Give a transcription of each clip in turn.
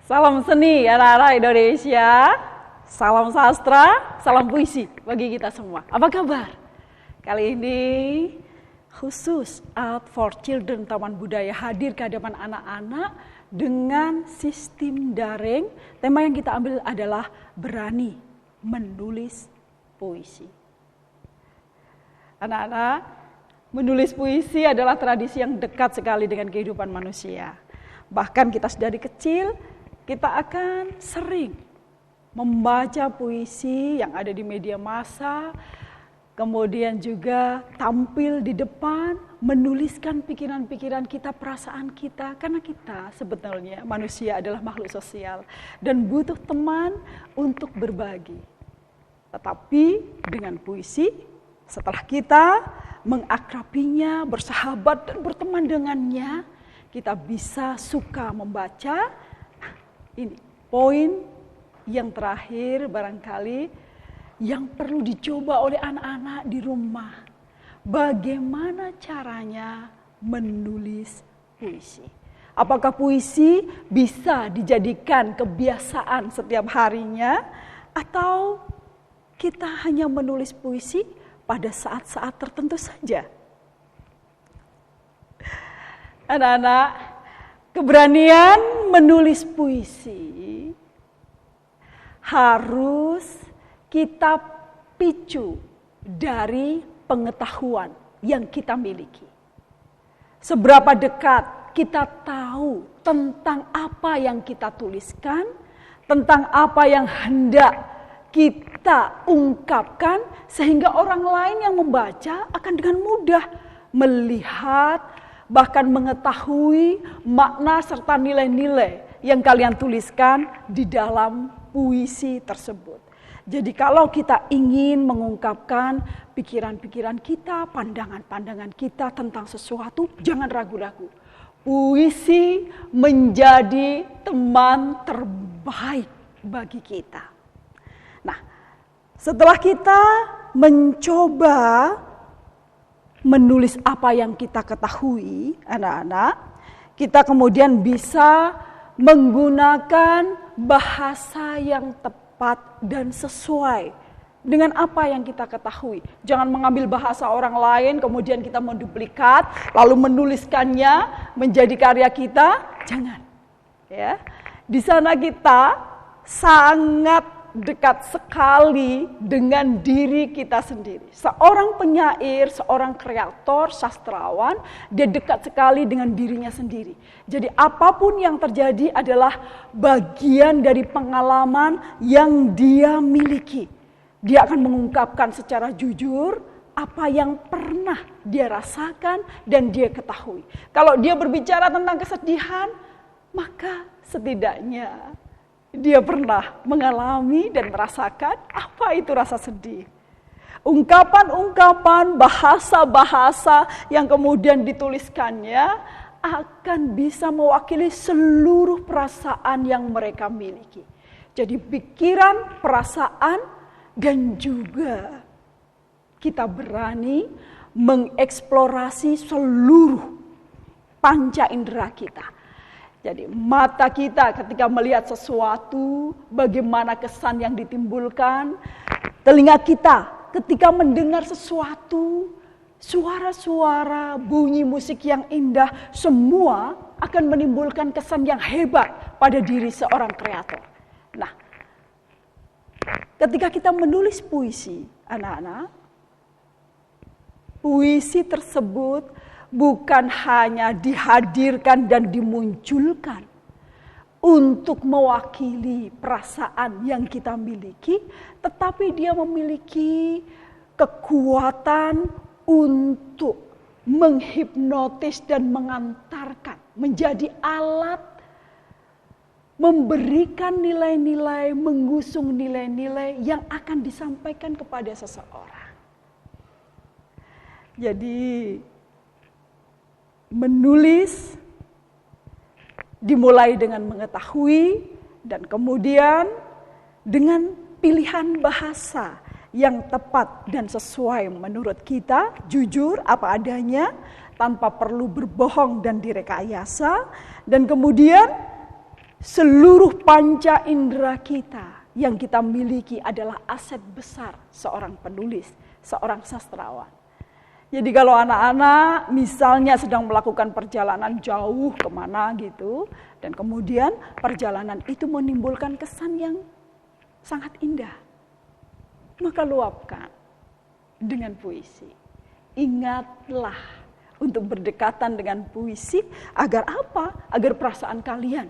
Salam seni anak-anak Indonesia, salam sastra, salam puisi bagi kita semua. Apa kabar? Kali ini khusus Art for Children Taman Budaya hadir ke hadapan anak-anak dengan sistem daring. Tema yang kita ambil adalah berani menulis puisi. Anak-anak, menulis puisi adalah tradisi yang dekat sekali dengan kehidupan manusia. Bahkan kita dari kecil, kita akan sering membaca puisi yang ada di media massa, kemudian juga tampil di depan, menuliskan pikiran-pikiran kita, perasaan kita, karena kita sebetulnya manusia adalah makhluk sosial dan butuh teman untuk berbagi. Tetapi dengan puisi, setelah kita mengakrabinya, bersahabat dan berteman dengannya, kita bisa suka membaca. Ini poin yang terakhir barangkali yang perlu dicoba oleh anak-anak di rumah. Bagaimana caranya menulis puisi? Apakah puisi bisa dijadikan kebiasaan setiap harinya? Atau kita hanya menulis puisi pada saat-saat tertentu saja? Anak-anak, keberanian menulis puisi harus kita picu dari pengetahuan yang kita miliki. Seberapa dekat kita tahu tentang apa yang kita tuliskan, tentang apa yang hendak kita ungkapkan, sehingga orang lain yang membaca akan dengan mudah melihat, bahkan mengetahui makna serta nilai-nilai yang kalian tuliskan di dalam puisi tersebut. Jadi kalau kita ingin mengungkapkan pikiran-pikiran kita, pandangan-pandangan kita tentang sesuatu, jangan ragu-ragu. Puisi menjadi teman terbaik bagi kita. Nah, setelah kita mencoba menulis apa yang kita ketahui, anak-anak, kita kemudian bisa menggunakan bahasa yang tepat dan sesuai dengan apa yang kita ketahui. Jangan mengambil bahasa orang lain, kemudian kita menduplikat, lalu menuliskannya menjadi karya kita. Jangan. Ya, di sana kita sangat dekat sekali dengan diri kita sendiri. Seorang penyair, seorang kreator, sastrawan, dia dekat sekali dengan dirinya sendiri. Jadi apapun yang terjadi adalah bagian dari pengalaman yang dia miliki. Dia akan mengungkapkan secara jujur apa yang pernah dia rasakan dan dia ketahui. Kalau dia berbicara tentang kesedihan, maka setidaknya dia pernah mengalami dan merasakan apa itu rasa sedih. Ungkapan-ungkapan, bahasa-bahasa yang kemudian dituliskannya akan bisa mewakili seluruh perasaan yang mereka miliki. Jadi pikiran, perasaan, dan juga kita berani mengeksplorasi seluruh panca indera kita. Jadi mata kita ketika melihat sesuatu, bagaimana kesan yang ditimbulkan. Telinga kita ketika mendengar sesuatu, suara-suara, bunyi musik yang indah, semua akan menimbulkan kesan yang hebat pada diri seorang kreator. Nah, ketika kita menulis puisi, anak-anak, puisi tersebut bukan hanya dihadirkan dan dimunculkan untuk mewakili perasaan yang kita miliki, tetapi dia memiliki kekuatan untuk menghipnotis dan mengantarkan, menjadi alat memberikan nilai-nilai, mengusung nilai-nilai yang akan disampaikan kepada seseorang. Jadi menulis dimulai dengan mengetahui dan kemudian dengan pilihan bahasa yang tepat dan sesuai menurut kita, jujur apa adanya, tanpa perlu berbohong dan direkayasa, dan kemudian Seluruh panca indera kita yang kita miliki adalah aset besar seorang penulis, seorang sastrawan. Jadi kalau anak-anak misalnya sedang melakukan perjalanan jauh kemana gitu, dan kemudian perjalanan itu menimbulkan kesan yang sangat indah, maka luapkan dengan puisi. Ingatlah untuk berdekatan dengan puisi agar apa? Agar perasaan kalian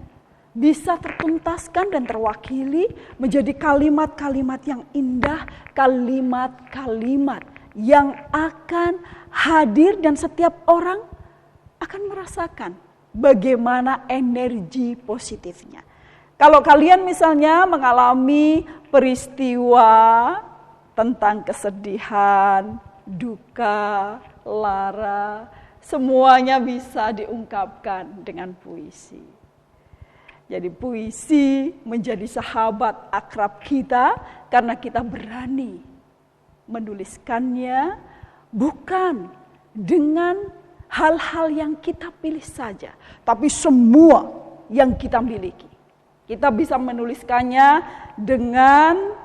bisa tertuntaskan dan terwakili menjadi kalimat-kalimat yang indah, kalimat-kalimat yang akan hadir dan setiap orang akan merasakan bagaimana energi positifnya. Kalau kalian misalnya mengalami peristiwa tentang kesedihan, duka, lara, semuanya bisa diungkapkan dengan puisi. Jadi puisi menjadi sahabat akrab kita karena kita berani menuliskannya bukan dengan hal-hal yang kita pilih saja, tapi semua yang kita miliki. Kita bisa menuliskannya dengan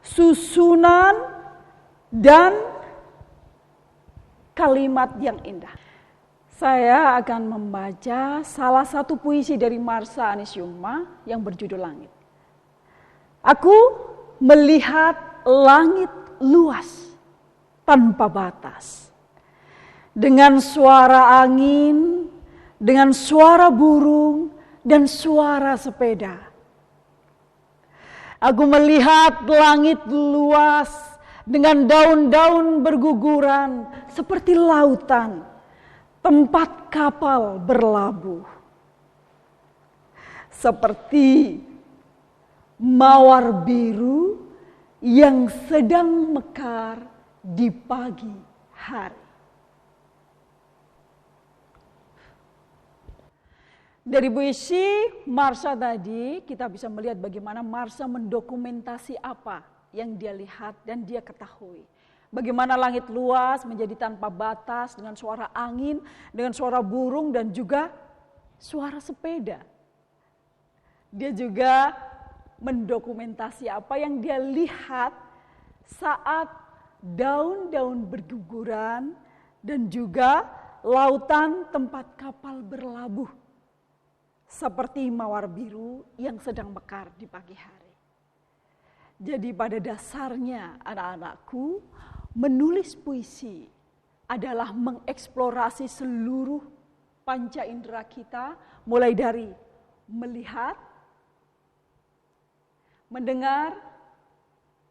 susunan dan kalimat yang indah. Saya akan membaca salah satu puisi dari Marsha Anisuma yang berjudul Langit. Aku melihat langit luas tanpa batas. Dengan suara angin, dengan suara burung, dan suara sepeda. Aku melihat langit luas dengan daun-daun berguguran seperti lautan, tempat kapal berlabuh. Seperti mawar biru yang sedang mekar di pagi hari. Dari puisi Marsha tadi kita bisa melihat bagaimana Marsha mendokumentasi apa yang dia lihat dan dia ketahui. Bagaimana langit luas menjadi tanpa batas dengan suara angin, dengan suara burung dan juga suara sepeda. Dia juga mendokumentasi apa yang dia lihat saat daun-daun berguguran dan juga lautan tempat kapal berlabuh. Seperti mawar biru yang sedang mekar di pagi hari. Jadi pada dasarnya anak-anakku, menulis puisi adalah mengeksplorasi seluruh panca indera kita, mulai dari melihat, mendengar,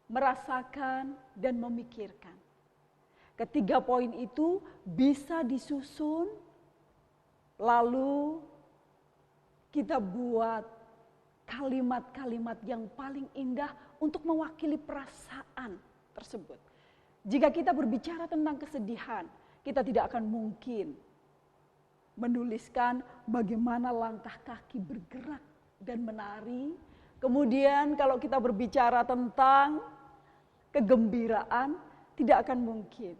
merasakan, dan memikirkan. Ketiga poin itu bisa disusun, lalu kita buat kalimat-kalimat yang paling indah untuk mewakili perasaan tersebut. Jika kita berbicara tentang kesedihan, kita tidak akan mungkin menuliskan bagaimana langkah kaki bergerak dan menari. Kemudian kalau kita berbicara tentang kegembiraan, tidak akan mungkin.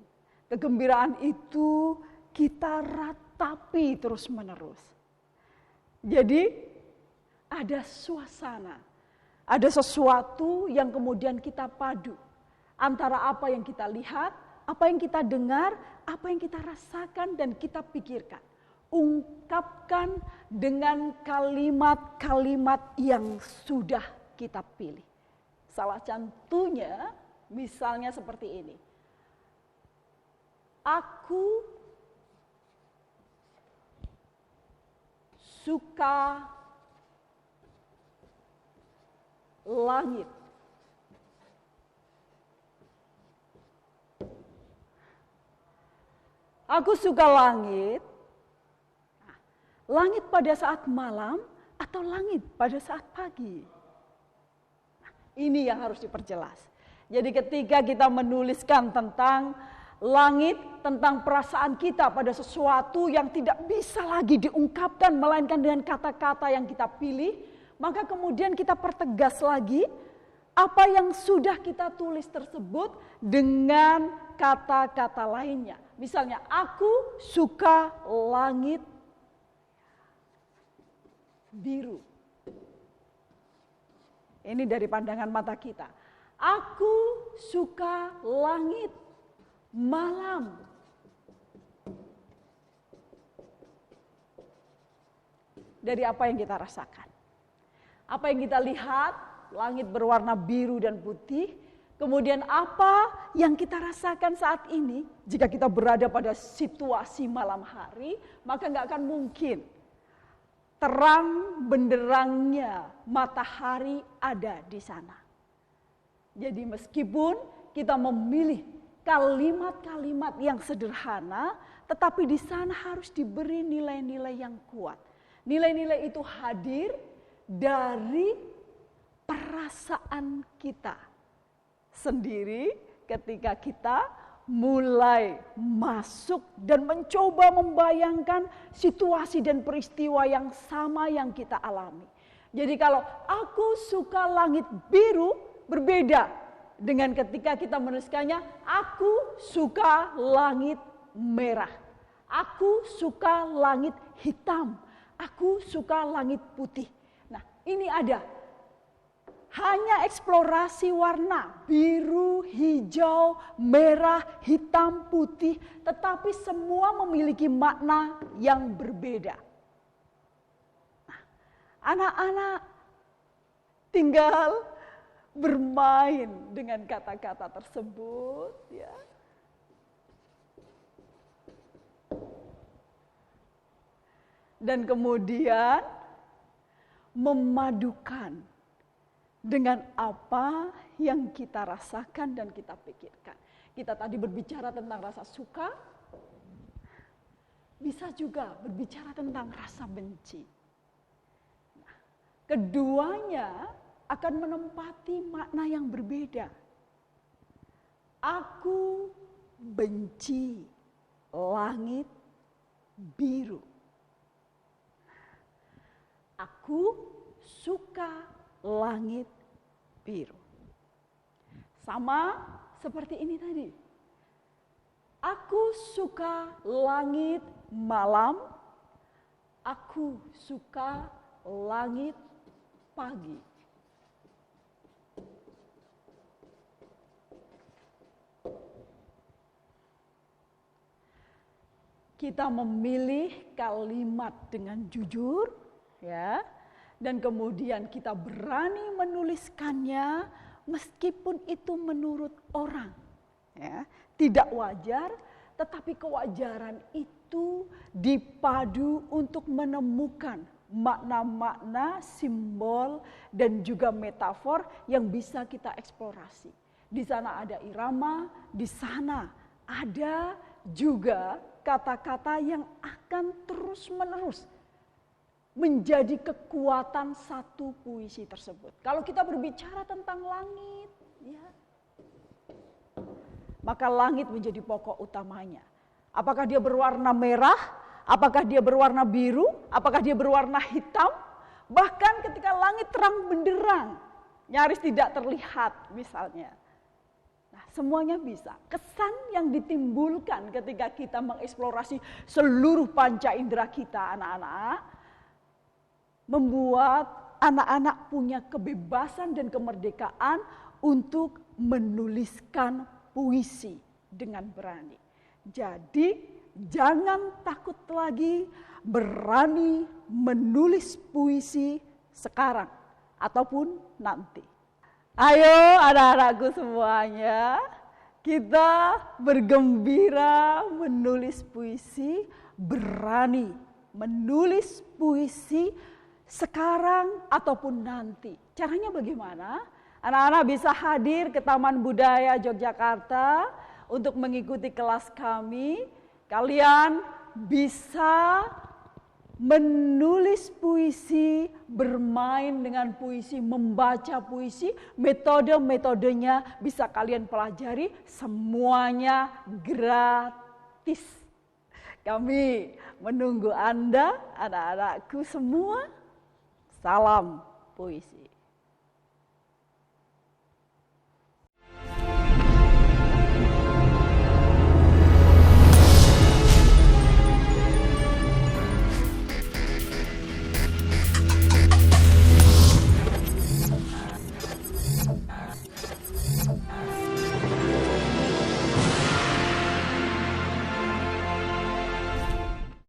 Kegembiraan itu kita ratapi terus-menerus. Jadi ada suasana, ada sesuatu yang kemudian kita padu antara apa yang kita lihat, apa yang kita dengar, apa yang kita rasakan dan kita pikirkan. Ungkapkan dengan kalimat-kalimat yang sudah kita pilih. Salah contohnya misalnya seperti ini. Aku suka langit. Aku suka langit. Langit pada saat malam atau langit pada saat pagi? Ini yang harus diperjelas. Jadi ketika kita menuliskan tentang langit, tentang perasaan kita pada sesuatu yang tidak bisa lagi diungkapkan melainkan dengan kata-kata yang kita pilih, maka kemudian kita pertegas lagi apa yang sudah kita tulis tersebut dengan kata-kata lainnya. Misalnya, aku suka langit biru. Ini dari pandangan mata kita. Aku suka langit malam. Dari apa yang kita rasakan. Apa yang kita lihat, langit berwarna biru dan putih. Kemudian apa yang kita rasakan saat ini, jika kita berada pada situasi malam hari, maka nggak akan mungkin terang benderangnya matahari ada di sana. Jadi meskipun kita memilih kalimat-kalimat yang sederhana, tetapi di sana harus diberi nilai-nilai yang kuat. Nilai-nilai itu hadir dari perasaan kita sendiri ketika kita mulai masuk dan mencoba membayangkan situasi dan peristiwa yang sama yang kita alami. Jadi kalau aku suka langit biru, berbeda dengan ketika kita menuliskannya, aku suka langit merah. Aku suka langit hitam. Aku suka langit putih. Nah, ini ada. Hanya eksplorasi warna biru, hijau, merah, hitam, putih, tetapi semua memiliki makna yang berbeda. Nah, anak-anak tinggal bermain dengan kata-kata tersebut, ya. Dan kemudian memadukan dengan apa yang kita rasakan dan kita pikirkan. Kita tadi berbicara tentang rasa suka, bisa juga berbicara tentang rasa benci. Nah, keduanya akan menempati makna yang berbeda. Aku benci langit biru. Aku suka langit biru. Sama seperti ini tadi. Aku suka langit malam. Aku suka langit pagi. Kita memilih kalimat dengan jujur, ya, dan kemudian kita berani menuliskannya meskipun itu menurut orang, ya, tidak wajar, tetapi kewajaran itu dipadu untuk menemukan makna-makna, simbol, dan juga metafor yang bisa kita eksplorasi. Di sana ada irama, di sana ada juga kata-kata yang akan terus-menerus menjadi kekuatan satu puisi tersebut. Kalau kita berbicara tentang langit, ya, maka langit menjadi pokok utamanya. Apakah dia berwarna merah? Apakah dia berwarna biru? Apakah dia berwarna hitam? Bahkan ketika langit terang benderang, nyaris tidak terlihat misalnya. Nah, semuanya bisa. Kesan yang ditimbulkan ketika kita mengeksplorasi seluruh panca indera kita, anak-anak, membuat anak-anak punya kebebasan dan kemerdekaan untuk menuliskan puisi dengan berani. Jadi, jangan takut lagi, berani menulis puisi sekarang ataupun nanti. Ayo anak-anakku semuanya, kita bergembira menulis puisi, berani menulis puisi sekarang ataupun nanti. Caranya bagaimana? Anak-anak bisa hadir ke Taman Budaya Yogyakarta untuk mengikuti kelas kami. Kalian bisa menulis puisi, bermain dengan puisi, membaca puisi, metode-metodenya bisa kalian pelajari, semuanya gratis. Kami menunggu Anda, anak-anakku semua. Salam puisi.